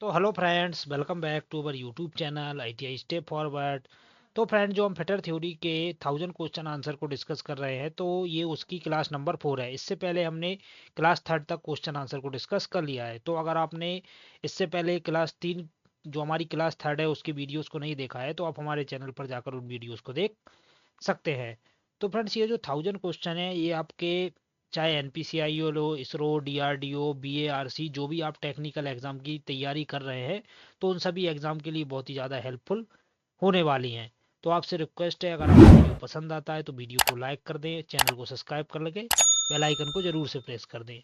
तो hello friends, welcome back to our YouTube channel ITI step forward. तो friend, जो हम फिटर थ्योरी के 1000 क्वेश्चन आंसर को डिस्कस कर रहे हैं, तो ये उसकी क्लास नंबर 4 है। इससे पहले हमने क्लास थर्ड तक क्वेश्चन आंसर को डिस्कस कर लिया है। तो अगर आपने इससे पहले क्लास 3 जो हमारी क्लास थर्ड है उसकी वीडियोस को नहीं देखा है, तो आप हमारे चैनल पर जाकर उन वीडियोस को देख सकते हैं। तो फ्रेंड्स, ये जो 1000 क्वेश्चन है, ये आपके चाहे एनपीसीआई लो, इसरो, डीआरडीओ, बीएआरसी, जो भी आप टेक्निकल एग्जाम की तैयारी कर रहे हैं, तो उन सभी एग्जाम के लिए बहुत ही ज़्यादा हेल्पफुल होने वाली हैं। तो आपसे रिक्वेस्ट है, अगर आपको वीडियो पसंद आता है तो वीडियो को लाइक कर दें, चैनल को सब्सक्राइब कर लगे, बेल आइकन को जरूर से प्रेस कर दें।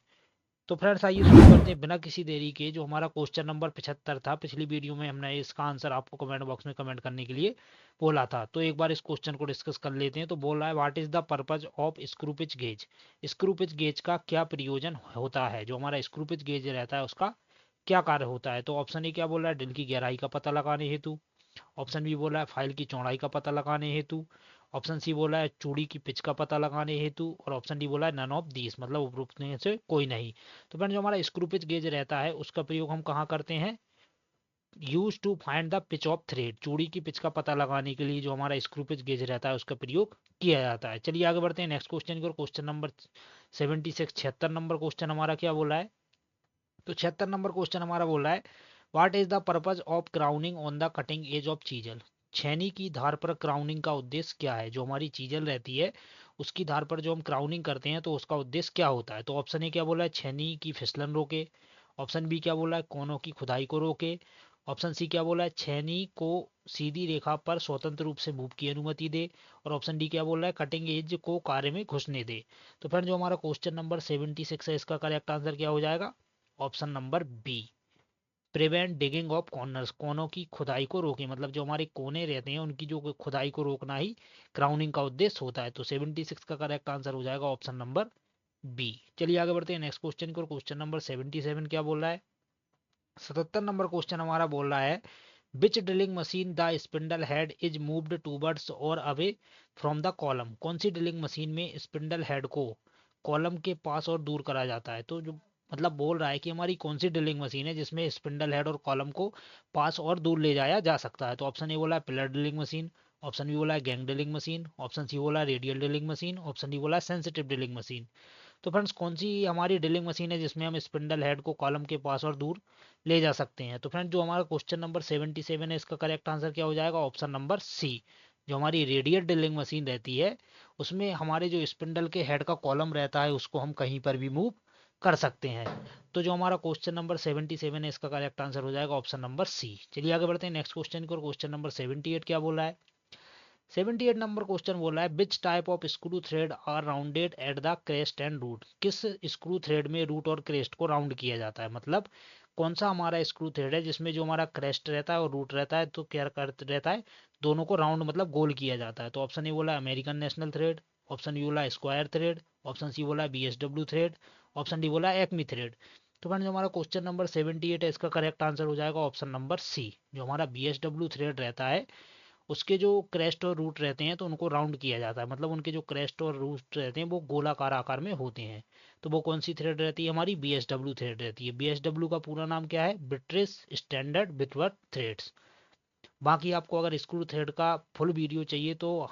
तो फ्रेंड्स, आइए शुरू करते हैं बिना किसी देरी के। जो हमारा क्वेश्चन नंबर 75 था, पिछली वीडियो में हमने इसका आंसर आपको कमेंट बॉक्स में कमेंट करने के लिए बोला था। तो एक बार इस क्वेश्चन को डिस्कस कर लेते हैं। तो बोल रहा है, what is the purpose of screw pitch gauge. Screw pitch gauge का क्या प्रयोजन होता है। जो हमारा स्क्रू पिच गेज रहता है उसका क्या कार्य होता है। तो ऑप्शन ए क्या बोल रहा है, ड्रिल की गहराई का पता लगाने हेतु। ऑप्शन बी बोला है फाइल की चौड़ाई का पता लगाने हेतु। ऑप्शन सी बोला है चूड़ी की पिच का पता लगाने हेतु। और ऑप्शन डी बोला है नन ऑफ दीस, मतलब उपरोक्त में से कोई नहीं। तो फ्रेंड, जो हमारा स्क्रू पिच गेज रहता है उसका प्रयोग हम कहाँ करते हैं, use to find the pitch of thread. चूड़ी की पिच का पता लगाने के लिए जो हमारा स्क्रू पिच गेज रहता है उसका प्रयोग किया जाता है। चलिए आगे बढ़ते हैं नेक्स्ट क्वेश्चन की ओर। क्वेश्चन नंबर 76, 76 नंबर क्वेश्चन हमारा क्या बोला है। तो 76 नंबर क्वेश्चन हमारा बोल रहा है, what is the purpose of crowning on the cutting edge of chisel. छेनी की धार पर क्राउनिंग का उद्देश्य क्या है। जो हमारी चीजल रहती है उसकी धार पर जो हम क्राउनिंग करते हैं तो उसका उद्देश्य क्या होता है। तो ऑप्शन ए क्या बोला है, छेनी की फिसलन रोके। ऑप्शन बी क्या बोला है, कोनों की खुदाई को रोके। ऑप्शन सी क्या बोला है, छेनी को सीधी रेखा पर स्वतंत्र रूप से मूव की अनुमति दे। और ऑप्शन डी क्या बोल रहा है, कटिंग एज को कार्य में घुसने दे। तो फ्रेंड, जो हमारा क्वेश्चन नंबर 76 है, इसका करेक्ट आंसर क्या हो जाएगा, option number B, prevent digging of corners. कोनों की खुदाई को रोके, मतलब जो हमारे कोने रहते हैं उनकी जो खुदाई को रोकना ही क्राउनिंग का उद्देश्य होता है। तो 76 का करेक्ट आंसर हो जाएगा ऑप्शन नंबर बी। चलिए आगे बढ़ते हैं नेक्स्ट क्वेश्चन को। क्वेश्चन नंबर 77 क्या बोल रहा है, 77 नंबर क्वेश्चन हमारा बोल रहा है, which drilling machine the spindle head is moved towards और अवे फ्रॉम द कॉलम। कौन सी ड्रिलिंग मशीन में स्पिंडल हेड को कॉलम के पास और दूर करा जाता है। तो जो मतलब बोल रहा है कि हमारी कौन सी ड्रिलिंग मशीन है जिसमें स्पिंडल हेड और कॉलम को पास और दूर ले जाया जा सकता है। तो ऑप्शन ए बोला है pillar drilling machine. Option B बोला है gang drilling machine. Option C बोला है radial drilling machine. Option D बोला है सेंसिटिव ड्रिलिंग मशीन। तो फ्रेंड्स, कौन सी हमारी ड्रिलिंग मशीन है जिसमें हम स्पिंडल हेड को कॉलम के पास और दूर ले जा सकते हैं। तो फ्रेंड, जो हमारा क्वेश्चन नंबर 77 है, इसका करेक्ट आंसर क्या हो जाएगा, ऑप्शन नंबर सी। जो हमारी रेडियल ड्रिलिंग मशीन रहती है उसमें हमारे जो स्पिंडल के हेड का कॉलम रहता है उसको हम कहीं पर भी मूव कर सकते हैं। तो जो हमारा क्वेश्चन नंबर 77 है, इसका करेक्ट आंसर हो जाएगा ऑप्शन नंबर सी। चलिए आगे बढ़ते हैं नेक्स्ट क्वेश्चन की ओर। क्वेश्चन नंबर 78 क्या बोला है, 78 नंबर क्वेश्चन बोला है, which type of screw thread are rounded at the crest and root. किस स्क्रू थ्रेड में रूट और क्रेस्ट को राउंड किया जाता है, मतलब कौन सा हमारा स्क्रू थ्रेड है जिसमें जो हमारा क्रेस्ट रहता है और रूट रहता है तो क्या रहता है, दोनों को राउंड मतलब गोल किया जाता है। तो ऑप्शन ए बोला है American national thread. Option B बोला है स्क्वायर थ्रेड। ऑप्शन सी बोला है बीएसडब्ल्यू थ्रेड। ऑप्शन डी बोला है एक्मी थ्रेड। तो फ्रेंड, जो हमारा क्वेश्चन नंबर 78 है, इसका करेक्ट आंसर हो जाएगा ऑप्शन नंबर सी। जो हमारा बीएसडब्ल्यू थ्रेड रहता है उसके जो क्रेस्ट और रूट रहते हैं तो उनको राउंड किया जाता है, मतलब उनके जो क्रेस्ट और रूट रहते हैं वो गोलाकार आकार में होते हैं। तो वो कौन सी थ्रेड रहती है, हमारी बीएसडब्ल्यू थ्रेड रहती है। बीएसडब्ल्यू का पूरा नाम क्या है, ब्रिटिश स्टैंडर्ड विथवर्थ थ्रेड्स। बाकी आपको अगर स्क्रू थ्रेड का फुल वीडियो चाहिए तो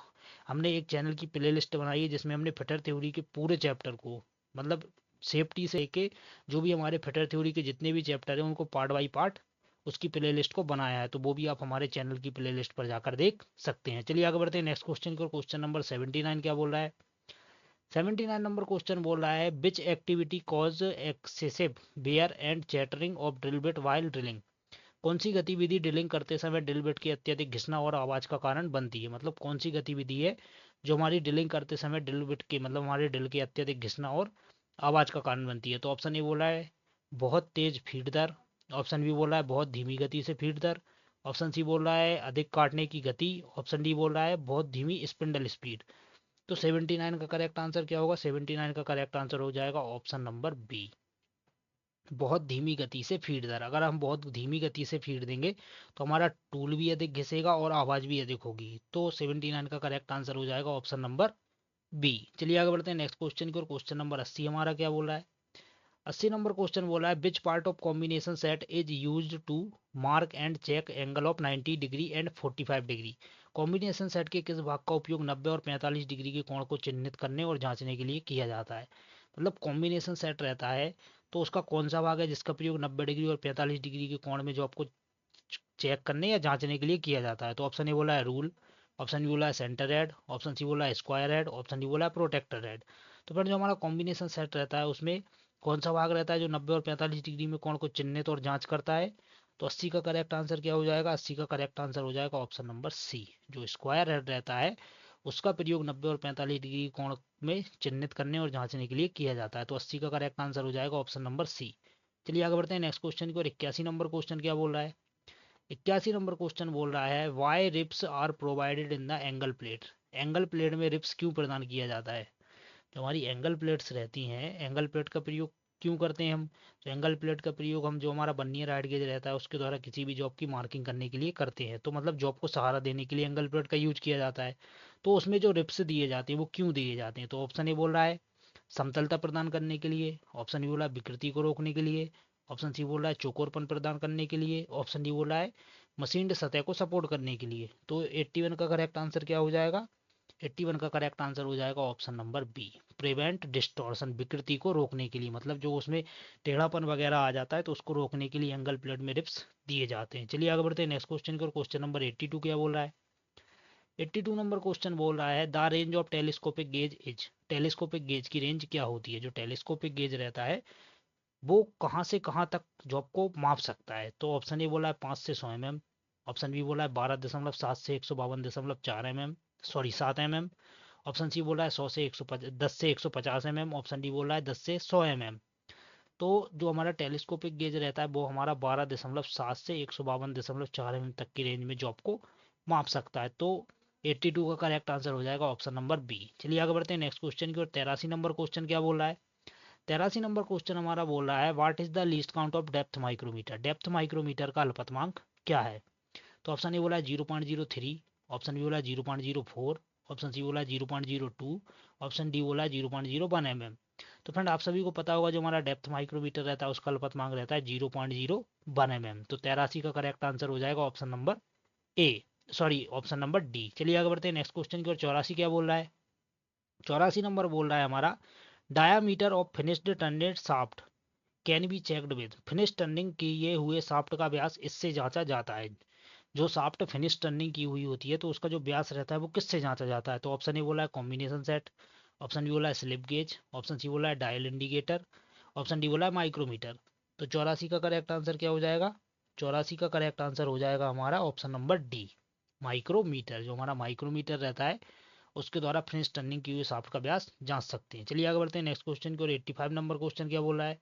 हमने एक चैनल की प्ले लिस्ट बनाई है जिसमें हमने फिटर थ्योरी के पूरे चैप्टर को, मतलब सेफ्टी से लेके जो भी हमारे फिटर थ्योरी के जितने भी चैप्टर हैं उनको पार्ट बाई पार्ट उसकी प्ले लिस्ट को बनाया है। तो वो भी आप हमारे चैनल की प्ले लिस्ट पर जाकर देख सकते हैं। चलिए आगे बढ़ते हैं नेक्स्ट क्वेश्चन को। क्वेश्चन नंबर 79 क्या बोल रहा है, 79 नंबर क्वेश्चन बोल रहा है, which activity cause excessive wear and chattering of drill bit while drilling. कौन सी गतिविधि ड्रिलिंग करते समय ड्रिल बिट के अत्यधिक घिसना और आवाज का कारण बनती है। मतलब कौन सी गतिविधि है जो हमारी ड्रिलिंग करते समय ड्रिल बिट के मतलब हमारे ड्रिल के अत्यधिक घिसना और आवाज का कारण बनती है। तो ऑप्शन ए बोला है बहुत तेज फीड दर। ऑप्शन बी बोला है बहुत धीमी गति से फीड दर। ऑप्शन सी बोल रहा है अधिक काटने की गति। ऑप्शन डी बोल रहा है बहुत धीमी स्पिंडल स्पीड। तो 79 का करेक्ट आंसर क्या होगा, 79 का करेक्ट आंसर हो जाएगा ऑप्शन नंबर बी, बहुत धीमी गति से फीड दर। अगर हम बहुत धीमी गति से फीड देंगे तो हमारा टूल भी अधिक घिसेगा और आवाज भी अधिक होगी। तो 79 का करेक्ट आंसर हो जाएगा ऑप्शन नंबर बी। चलिए आगे बढ़ते हैं नेक्स्ट क्वेश्चन की ओर। क्वेश्चन नंबर 80 हमारा क्या बोल रहा है, 80 नंबर क्वेश्चन बोला है which part of combination set is used to mark and check angle of 90 degree and 45 degree. Combination set के किस भाग का उपयोग 90 और 45 डिग्री के कोण को चिन्हित करने और जांचने के लिए किया जाता है। मतलब कॉम्बिनेशन सेट रहता है तो उसका कौन सा भाग है जिसका प्रयोग 90 डिग्री और 45 डिग्री के कोण में जो आपको चेक करने या जांचने के लिए किया जाता है। तो ऑप्शन ए बोला है रूल, ऑप्शन बी बोला है सेंटर हेड, ऑप्शन सी बोला है स्क्वायर हेड, ऑप्शन डी बोला है प्रोटेक्टर हेड। तो फ्रेंड जो हमारा कॉम्बिनेशन सेट रहता है उसमें कौन सा भाग रहता है जो 90 और 45 डिग्री में कोण को चिन्हित और जांच करता है। तो 80 का करेक्ट आंसर क्या हो जाएगा, 80 का करेक्ट आंसर हो जाएगा ऑप्शन नंबर सी। जो स्क्वायर हेड रहता है उसका प्रयोग 90 और 45 डिग्री कोण में चिन्हित करने और जांचने के लिए किया जाता है। तो 80 का करेक्ट आंसर हो जाएगा ऑप्शन नंबर सी। चलिए आगे बढ़ते हैं नेक्स्ट क्वेश्चन की और 81 नंबर क्वेश्चन क्या बोल रहा है। 81 नंबर क्वेश्चन बोल रहा है why ribs are provided in the angle plate. Angle plate में रिप्स क्यों प्रदान किया जाता है। जो हमारी एंगल प्लेट्स रहती हैं एंगल प्लेट का प्रयोग क्यों करते हैं हम। तो एंगल प्लेट का प्रयोग हम जो हमारा वर्नियर हाइट गेज रहता है उसके द्वारा किसी भी जॉब की मार्किंग करने के लिए करते हैं। तो मतलब जॉब को सहारा देने के लिए एंगल प्लेट का यूज किया जाता है। तो उसमें जो रिप्स दिए जाते हैं वो क्यों दिए जाते हैं। तो ऑप्शन ए बोल रहा है समतलता प्रदान करने के लिए, ऑप्शन बी बोला है विकृति को रोकने के लिए, ऑप्शन सी बोल रहा है चौकोरपन प्रदान करने के लिए, ऑप्शन डी बोल रहा है मशीन्ड सतह को सपोर्ट करने के लिए। तो 81 का करेक्ट आंसर क्या हो जाएगा, 81 का करेक्ट आंसर हो जाएगा option number B, prevent distortion, विकृति को रोकने के लिए। मतलब जो उसमें टेढ़ापन वगैरह आ जाता है तो उसको रोकने के लिए एंगल प्लेट में रिप्स दिए जाते हैं। चलिए आगे बढ़ते हैं नेक्स्ट क्वेश्चन की और क्वेश्चन नंबर 82 क्या बोल रहा है। 82 नंबर क्वेश्चन बोल रहा है the range of telescopic gauge is. Telescopic gauge की रेंज क्या होती है। जो टेलीस्कोपिक गेज रहता है वो कहाँ से कहाँ तक जॉब को माप सकता है। तो ऑप्शन ए बोला है 5 से 100 mm, ऑप्शन बी बोला है 12.7 से 152.4 mm, sorry 7 mm, option C बोला है 100 से 10 से 150 mm, ऑप्शन डी बोला है 10 से 100 mm। तो जो हमारा टेलीस्कोपिक गेज रहता है वो हमारा 12.7 से 152.4 mm तक की रेंज में जॉब को माप सकता है। तो 82 का करेक्ट आंसर हो जाएगा ऑप्शन नंबर बी। चलिए आगे बढ़ते हैं नेक्स्ट क्वेश्चन की और 83 नंबर क्वेश्चन क्या बोल रहा है। 83 नंबर क्वेश्चन हमारा बोल रहा है what is the least count of depth micrometer. Depth micrometer का अल्पतमांक क्या है। तो ऑप्शन ए बोला है 0.03, ऑप्शन बी बोला है 0.04, ऑप्शन सी बोला है 0.02, ऑप्शन डी बोला है 0.01 mm। तो फ्रेंड आप सभी को पता होगा जो हमारा डेप्थ माइक्रोमीटर रहता है उसका अल्पतमांक रहता है 0.01 mm। तो 83 का करेक्ट आंसर हो जाएगा option number A, sorry option number D. चलिए आगे बढ़ते हैं नेक्स्ट क्वेश्चन की और 84 क्या बोल रहा है। 84 नंबर बोल रहा है हमारा diameter of finished turned shaft can be checked with. Finish turning किए हुए शाफ्ट का व्यास इससे जांचा जाता है। जो शाफ्ट फिनिश टर्निंग की हुई होती है तो उसका जो व्यास रहता है वो किससे जांचा जाता है। तो ऑप्शन ए बोला है कॉम्बिनेशन सेट, ऑप्शन बी बोला है स्लिप गेज, ऑप्शन सी बोला है डायल इंडिकेटर, ऑप्शन डी बोला है माइक्रोमीटर। तो 84 का करेक्ट आंसर क्या हो जाएगा, 84 का करेक्ट आंसर हो जाएगा हमारा ऑप्शन नंबर डी, माइक्रोमीटर। जो हमारा माइक्रोमीटर रहता है उसके द्वारा फिनिश टर्निंग की हुई शाफ्ट का व्यास जांच सकते हैं। चलिए आगे बढ़ते हैं नेक्स्ट क्वेश्चन की और 85 नंबर क्वेश्चन क्या बोल रहा है।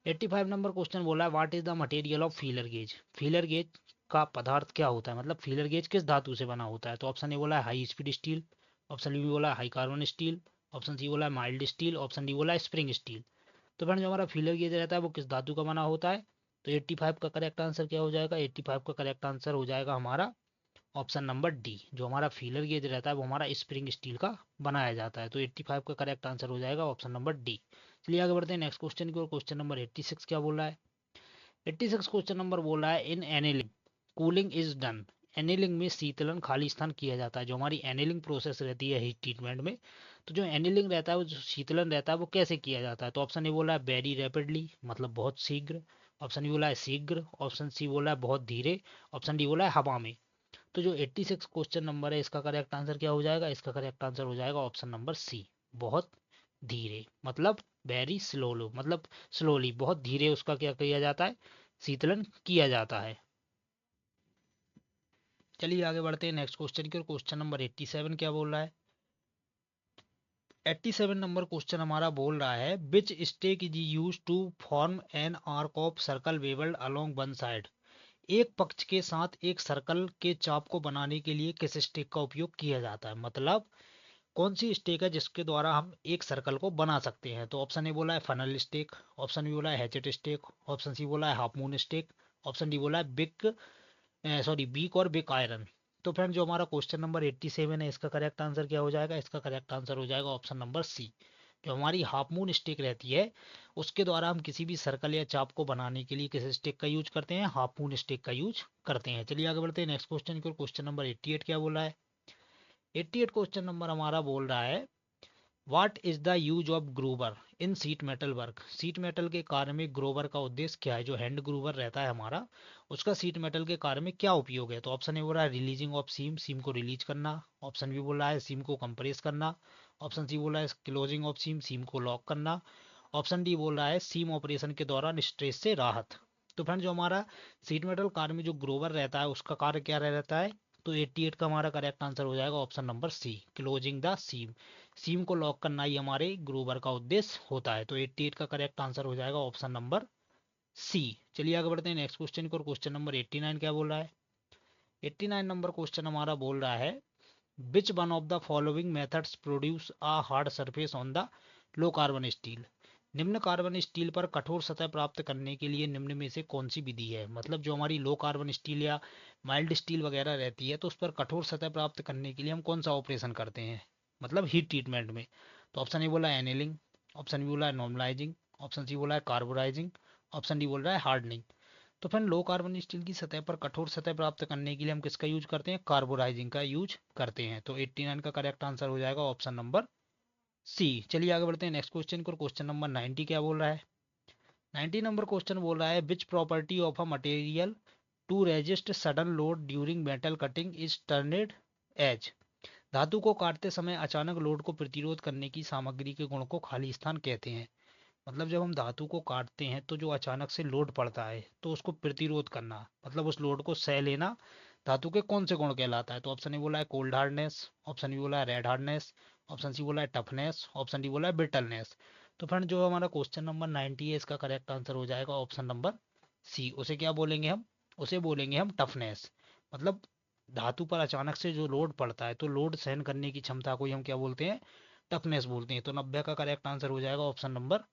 85 नंबर क्वेश्चन बोला है what is the material of feeler gauge. Feeler gauge का पदार्थ क्या होता है, मतलब फीलर गेज किस धातु से बना होता है। तो ऑप्शन ए बोला है high speed steel, option B बोला है high carbon steel, option C बोला है माइल्ड स्टील, ऑप्शन डी बोला है स्प्रिंग स्टील। तो फ्रेंड जो हमारा फीलर गेज रहता है वो किस धातु का बना होता है। तो 85 का करेक्ट आंसर क्या हो जाएगा, 85 का करेक्ट आंसर हो जाएगा हमारा ऑप्शन नंबर डी। जो हमारा फीलर गेज रहता है वो हमारा स्प्रिंग स्टील का बनाया जाता है। तो 85 का करेक्ट आंसर हो जाएगा ऑप्शन नंबर डी। चलिए आगे बढ़ते हैं नेक्स्ट क्वेश्चन की और क्वेश्चन नंबर 86 क्या बोल रहा है। 86 क्वेश्चन नंबर बोल रहा है in annealing cooling is done. Annealing में शीतलन खाली स्थान किया जाता है। जो हमारी एनिलिंग प्रोसेस रहती है हीट ट्रीटमेंट में तो जो एनिलिंग रहता है वो जो शीतलन रहता है वो कैसे किया जाता है। तो ऑप्शन ए बोला है वेरी रैपिडली, मतलब बहुत शीघ्र, ऑप्शन बी बोला है शीघ्र, ऑप्शन सी बोला है बहुत धीरे, ऑप्शन डी बोला है हवा में। तो जो 86 क्वेश्चन नंबर है इसका करेक्ट आंसर क्या हो जाएगा, इसका करेक्ट आंसर हो जाएगा ऑप्शन नंबर सी, बहुत धीरे, मतलब वेरी स्लो, मतलब स्लोली, बहुत धीरे उसका क्या किया जाता है, शीतलन किया जाता है। चलिए आगे बढ़ते हैं नेक्स्ट क्वेश्चन की और क्वेश्चन नंबर 87 क्या बोल रहा है। 87 नंबर क्वेश्चन हमारा बोल रहा है which stake is use to form an arc of circle bevelled along one side. एक पक्ष के साथ एक सर्कल के चाप को बनाने के लिए किस स्टेक का उपयोग किया जाता है। मतलब कौन सी स्टेक है जिसके द्वारा हम एक सर्कल को बना सकते हैं। तो ऑप्शन ए बोला है फनल स्टेक, ऑप्शन बी बोला है हैचेट स्टेक, ऑप्शन सी बोला है half moon stake, option D बोला है बिग सॉरी बीक और बिग आयरन। तो फ्रेंड जो हमारा क्वेश्चन नंबर 87 है इसका करेक्ट आंसर क्या हो जाएगा, इसका करेक्ट आंसर हो जाएगा ऑप्शन नंबर सी, जो हमारी हाफ मून स्टिक रहती है उसके द्वारा हम किसी भी सर्कल या चाप को बनाने के लिए किस स्टिक का यूज करते हैं, हाफ मून स्टिक का यूज करते हैं। चलिए आगे बढ़ते हैं नेक्स्ट क्वेश्चन की ओर। क्वेश्चन नंबर 88 क्या बोला है? 88 क्वेश्चन नंबर हमारा बोल रहा है what is the use of groover in sheet metal work. Sheet metal के कार्य में ग्रोवर का उद्देश्य क्या है? जो हैंड ग्रूवर रहता है हमारा, उसका सीट मेटल के कार्य में क्या उपयोग है? तो ऑप्शन ए बोल रहा है रिलीजिंग ऑफ सीम, सीम को रिलीज करना। ऑप्शन बी बोल रहा है सीम को कंप्रेस करना। ऑप्शन सी बोल रहा है क्लोजिंग ऑफ सीम, सीम को लॉक करना। ऑप्शन डी बोल रहा है सीम ऑपरेशन के दौरान स्ट्रेस से राहत। तो फ्रेंड जो हमारा सीट मेटल कार्य में जो ग्रोवर रहता है उसका कार्य क्या रहता है? तो 88 का हमारा करेक्ट आंसर हो जाएगा option number C, closing the seam. Seam को लॉक करना ही हमारे ग्रोवर का उद्देश्य होता है। तो 88 का करेक्ट आंसर हो जाएगा ऑप्शन नंबर सी। चलिए आगे बढ़ते हैं नेक्स्ट क्वेश्चन को। क्वेश्चन नंबर 89 क्या बोल रहा है? 89 नंबर क्वेश्चन हमारा बोल रहा है which one of the following methods produce a hard surface on the low carbon steel. निम्न कार्बन स्टील पर कठोर सतह प्राप्त करने के लिए निम्न में से कौन सी विधि है? मतलब जो हमारी लो कार्बन स्टील या माइल्ड स्टील वगैरह रहती है तो उस पर कठोर सतह प्राप्त करने के लिए हम कौन सा ऑपरेशन करते हैं, मतलब हीट ट्रीटमेंट में? तो ऑप्शन ए बोला है एनेलिंग, ऑप्शन बी बोला है नॉर्मलाइजिंग, ऑप्शन सी बोला है कार्बोराइजिंग, ऑप्शन डी बोल रहा है हार्डनिंग। तो फिर लो कार्बन स्टील की सतह पर कठोर सतह प्राप्त करने के लिए हम किसका यूज करते हैं? कार्बोराइजिंग का यूज करते हैं। तो 89 का करेक्ट आंसर हो जाएगा ऑप्शन नंबर सी। चलिए आगे बढ़ते हैं नेक्स्ट क्वेश्चन को। क्वेश्चन नंबर 90 क्या बोल रहा है? 90 नंबर क्वेश्चन बोल रहा है which property of a material to resist sudden load during metal cutting is termed as. धातु को काटते समय अचानक लोड को प्रतिरोध करने की सामग्री के गुण को खाली स्थान कहते हैं। मतलब जब हम धातु को काटते हैं तो जो अचानक से लोड पड़ता है तो उसको प्रतिरोध करना, मतलब उस लोड को सह लेना, धातु के कौन से गुण कहलाता है? तो ऑप्शन ए बोला है कोल्ड हार्डनेस, ऑप्शन बी बोला है रेड हार्डनेस, ऑप्शन सी बोला है टफनेस, ऑप्शन डी बोला है ब्रिटलनेस। तो फ्रेंड जो हमारा क्वेश्चन नंबर 90 है इसका करेक्ट आंसर हो जाएगा ऑप्शन नंबर सी। उसे क्या बोलेंगे हम? उसे बोलेंगे हम टफनेस। मतलब धातु पर अचानक से जो लोड पड़ता है तो लोड सहन करने की क्षमता को ही हम क्या बोलते हैं? टफनेस बोलते हैं। तो 90 का करेक्ट आंसर हो जाएगा ऑप्शन नंबर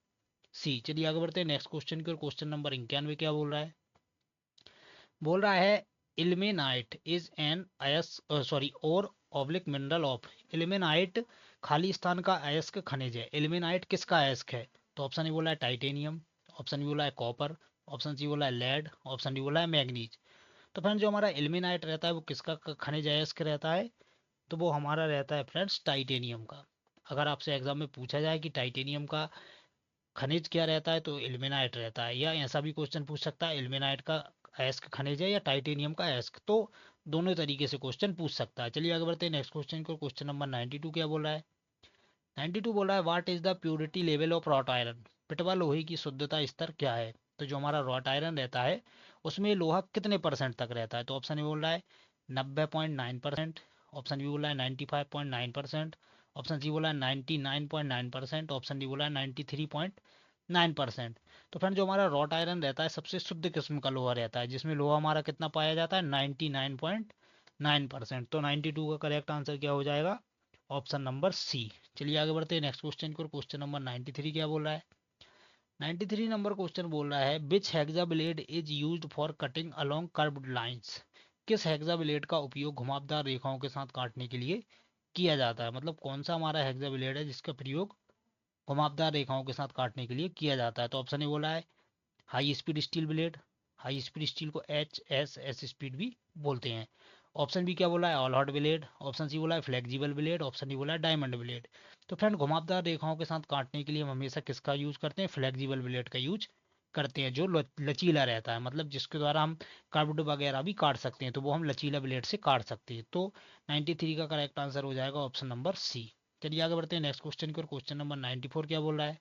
सी। चलिए आगे बढ़ते हैं नेक्स्ट क्वेश्चन की ओर। क्वेश्चन नंबर 91 क्या बोल रहा है? बोल रहा है इल्मेनाइट इज एन अयस सॉरी और ऑब्लिक मिनरल ऑफ। इल्मेनाइट खाली स्थान का अयस्क खनिज है। इल्मेनाइट किसका अयस्क है? तो ऑप्शन ए बोला है टाइटेनियम, ऑप्शन बी बोला है कॉपर, ऑप्शन सी बोला है लेड, ऑप्शन डी बोला है मैग्नीज। तो फ्रेंड जो हमारा इल्मेनाइट रहता है वो किसका खनिज अयस्क रहता है? तो वो हमारा रहता है फ्रेंड्स टाइटेनियम का। अगर आपसे एग्जाम में पूछा जाए कि टाइटेनियम का खनिज क्या रहता है तो इल्मेनाइट रहता है, या ऐसा भी क्वेश्चन पूछ सकता है इल्मेनाइट का अयस्क खनिज है या टाइटेनियम का अयस्क। तो दोनों तरीके से क्वेश्चन पूछ सकता है। चलिए आगे बढ़ते हैं नेक्स्ट क्वेश्चन को। क्वेश्चन नंबर 92 क्या बोल रहा है? 92 बोल रहा है what is the purity level of wrought iron. पिटवा लोहे की शुद्धता स्तर क्या है? तो जो हमारा रॉट आयरन रहता है उसमें लोहा कितने परसेंट तक रहता है? तो ऑप्शन ए बोल रहा है 90.9%, ऑप्शन बी बोला है 95.9%, ऑप्शन सी बोला है 99.9%, ऑप्शन डी बोला है 93.9%। तो फ्रेंड जो हमारा रॉट आयरन रहता है सबसे शुद्ध किस्म का लोहा रहता है जिसमें लोहा हमारा कितना पाया जाता है? 99.9%। तो 92 का करेक्ट आंसर क्या हो जाएगा? Option number C. चलिए आगे बढ़ते हैं नेक्स्ट क्वेश्चन को। क्वेश्चन नंबर 93 क्या बोल रहा है? 93 नंबर क्वेश्चन बोल रहा है which hacksaw blade is used for cutting along curved lines. किस हेक्सा ब्लेड का उपयोग घुमावदार रेखाओं के साथ काटने के लिए किया जाता है? मतलब कौन सा हमारा हेक्सा ब्लेड है जिसका प्रयोग घुमावदार रेखाओं के साथ काटने के लिए किया जाता है? तो ऑप्शन ए बोला है high speed steel blade. High speed steel को HSS स्पीड भी बोलते हैं। ऑप्शन बी क्या बोला है? All hard blade. Option C बोला है फ्लेक्सिबल ब्लेड। ऑप्शन डी बोला है डायमंड ब्लेड। तो फ्रेंड घुमावदार रेखाओं के साथ काटने के लिए हम हमेशा किसका यूज करते हैं? फ्लेक्सिबल ब्लेड का यूज करते हैं जो लचीला रहता है, मतलब जिसके द्वारा हम कार्बोड वगैरह भी काट सकते हैं तो वो हम लचीला ब्लेड से काट सकते हैं। तो 93 का करेक्ट आंसर हो जाएगा ऑप्शन नंबर सी। चलिए आगे बढ़ते हैं नेक्स्ट क्वेश्चन की ओर। क्वेश्चन नंबर 94 क्या बोल रहा है?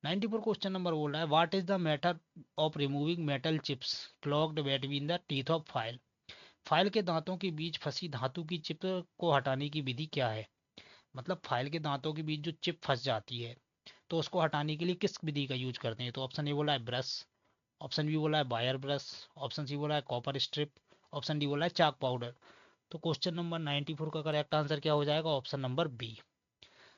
94 क्वेश्चन नंबर बोल रहा है what is the method of removing metal chips clogged between the teeth of file. File के दांतों के बीच फंसी धातु की चिप को हटाने की विधि क्या है? मतलब फाइल के दांतों के बीच जो चिप फंस जाती है तो उसको हटाने के लिए किस विधि का यूज करते हैं? तो ऑप्शन ए बोला है ब्रश, ऑप्शन बी बोला है वायर ब्रश, ऑप्शन सी बोला है कॉपर स्ट्रिप, ऑप्शन डी बोला है चाक पाउडर। तो क्वेश्चन नंबर 94 का करेक्ट आंसर क्या हो जाएगा? Option number B.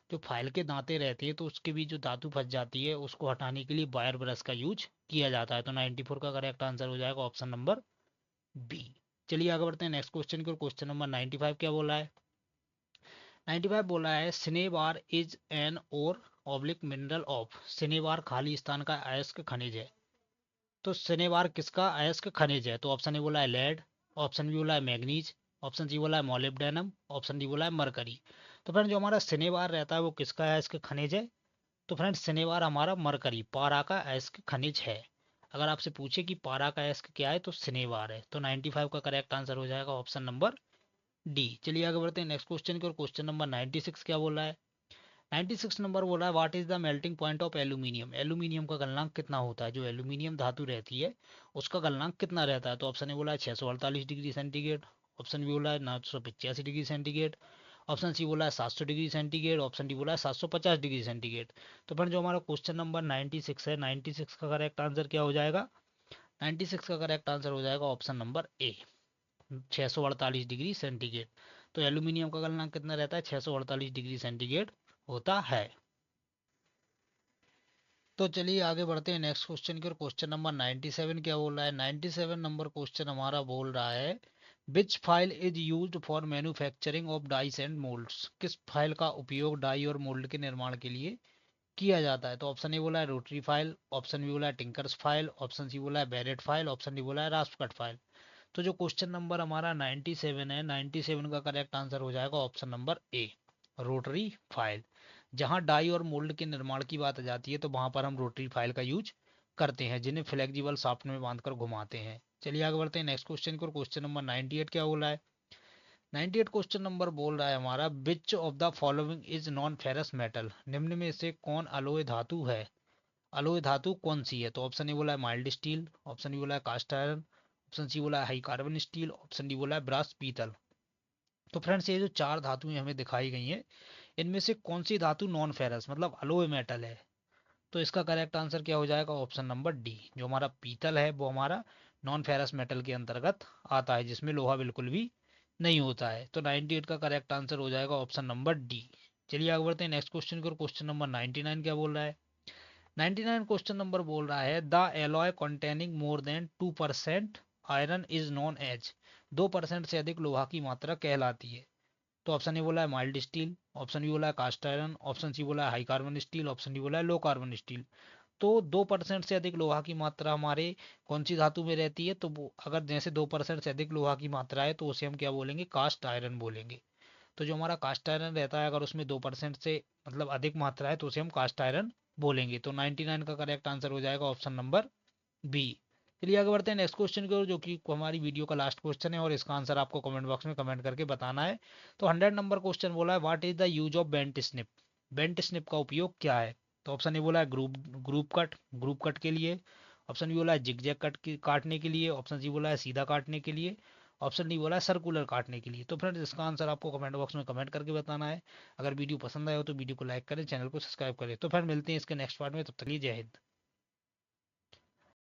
जो फाइल के दांते रहते हैं तो उसके बीच जो धातु फंस जाती है उसको हटाने के लिए वायर ब्रश का यूज किया जाता है। तो 94 का करेक्ट आंसर हो जाएगा ऑप्शन नंबर बी। चलिए आगे बढ़ते हैं नेक्स्ट क्वेश्चन की ओर। क्वेश्चन नंबर 95 क्या बोला है? 95 बोला है सिनेबार इज एन और ऑब्लिक मिनरल ऑफ। सिनेबार खाली स्थान का अयस्क खनिज है। तो सिनेबार किसका अयस्क खनिज है? तो ऑप्शन ए बोला है लेड, ऑप्शन बी बोला है मैग्नीज, ऑप्शन सी बोला है मोलिब्डेनम, ऑप्शन डी बोला है मरकरी। तो फ्रेंड जो हमारा सिनेबार रहता है वो किसका अयस्क खनिज है? तो फ्रेंड सिनेबार हमारा मरकरी पारा का अयस्क खनिज है। अगर आपसे पूछे कि पारा का अयस्क क्या है तो सिनेबार है। तो 95 का करेक्ट आंसर हो जाएगा ऑप्शन नंबर डी। चलिए आगे बढ़ते हैं नेक्स्ट क्वेश्चन की ओर। क्वेश्चन नंबर 96 क्या बोला है? 96 नंबर बोला है what is the melting point of aluminium. Aluminium का गलनांक कितना होता है? जो एल्यूमिनियम धातु रहती है उसका गलनांक कितना रहता है? तो ऑप्शन ए बोला है 648 डिग्री सेंटीग्रेड, ऑप्शन बी बोला है 985 डिग्री सेंटीग्रेड, ऑप्शन सी बोला है 700 डिग्री सेंटीग्रेड, ऑप्शन डी बोला है 750 डिग्री सेंटीग्रेड। तो फ्रेंड जो हमारा क्वेश्चन नंबर 96 है, 96 का करेक्ट आंसर क्या हो जाएगा? 96 का करेक्ट आंसर हो जाएगा option number A, 648 degree centigrade. तो एल्यूमिनियम का गलनांक कितना रहता है? 648 डिग्री सेंटीग्रेड होता है। तो चलिए आगे बढ़ते हैं नेक्स्ट क्वेश्चन की ओर। क्वेश्चन नंबर 97 क्या बोल रहा है? 97 नंबर क्वेश्चन हमारा बोल रहा है which file is used for manufacturing of dies and moulds. किस फाइल का उपयोग डाई और मोल्ड के निर्माण के लिए किया जाता है? तो ऑप्शन ए बोला है रोटरी फाइल, ऑप्शन बी बोला है टिंकर्स फाइल, ऑप्शन सी बोला है बैरेट फाइल, ऑप्शन डी बोला है रास्पकट फाइल। तो जो क्वेश्चन नंबर हमारा 97 है, 97 का करेक्ट आंसर हो जाएगा option number A, rotary file. जहां डाई और मोल्ड के निर्माण की बात आ जाती है तो वहां पर हम रोटरी फाइल का यूज करते हैं, जिन्हें फ्लेक्सिबल शाफ्ट में बांधकर घुमाते हैं। चलिए आगे बढ़ते हैं नेक्स्ट क्वेश्चन को। क्वेश्चन नंबर 98 क्या बोला है? 98 क्वेश्चन नंबर बोल रहा है हमारा which of the following is non ferrous metal. निम्न में से कौन अलोय धातु है? अलोय धातु कौन सी है? तो ऑप्शन ए बोला है माइल्ड स्टील, ऑप्शन बी बोला है कास्ट आयरन, ऑप्शन सी बोला है high carbon steel, option D बोला है ब्रास पीतल। तो फ्रेंड्स ये जो चार धातुएं हमें दिखाई गई हैं इनमें से कौन सी धातु नॉन फेरस मतलब अलोय मेटल है? तो इसका करेक्ट आंसर क्या हो जाएगा? ऑप्शन नंबर डी, जो हमारा पीतल है वो हमारा नॉन फेरस मेटल के अंतर्गत आता है, जिसमें लोहा बिल्कुल भी नहीं होता है। तो 98 का करेक्ट आंसर हो जाएगा ऑप्शन नंबर डी। चलिए आगे बढ़ते हैं नेक्स्ट क्वेश्चन की ओर। क्वेश्चन नंबर 99 क्या बोल रहा है? 99 क्वेश्चन नंबर बोल रहा है the alloy containing more than 2% iron is known as. 2% से अधिक लोहा की मात्रा कहलाती है। तो ऑप्शन ए बोला है माइल्ड स्टील, ऑप्शन बी बोला है कास्ट आयरन, ऑप्शन सी बोला है high carbon steel, option D बोला है लो कार्बन स्टील। तो 2% से अधिक लोहा की मात्रा हमारे कौन सी धातु में रहती है? तो अगर जैसे 2% से अधिक लोहा की मात्रा है तो उसे हम क्या बोलेंगे? कास्ट आयरन बोलेंगे। तो जो हमारा कास्ट आयरन रहता है अगर उसमें 2% से मतलब अधिक मात्रा है तो उसे हम कास्ट आयरन बोलेंगे। तो 99 का करेक्ट आंसर हो जाएगा ऑप्शन नंबर बी। चलिए आगे बढ़ते हैं नेक्स्ट क्वेश्चन की ओर, जो कि हमारी वीडियो का लास्ट क्वेश्चन है और इसका आंसर आपको कमेंट बॉक्स में कमेंट करके बताना है। तो 100 नंबर क्वेश्चन बोला है what is the use of bent snip. Bent snip का उपयोग क्या है? तो ऑप्शन ए बोला है ग्रुप कट के लिए, ऑप्शन बी बोला है जिगजैग कट काटने के लिए, ऑप्शन सी बोला है सीधा काटने के लिए, ऑप्शन डी बोला है सर्कुलर काटने के लिए। तो फ्रेंड्स इसका आंसर आपको कमेंट बॉक्स में कमेंट करके बताना है। अगर वीडियो पसंद आया हो तो वीडियो को लाइक करें, चैनल को सब्सक्राइब करें। तो फ्रेंड मिलते हैं इसके नेक्स्ट पार्ट में, तब तक के लिए जय हिंद।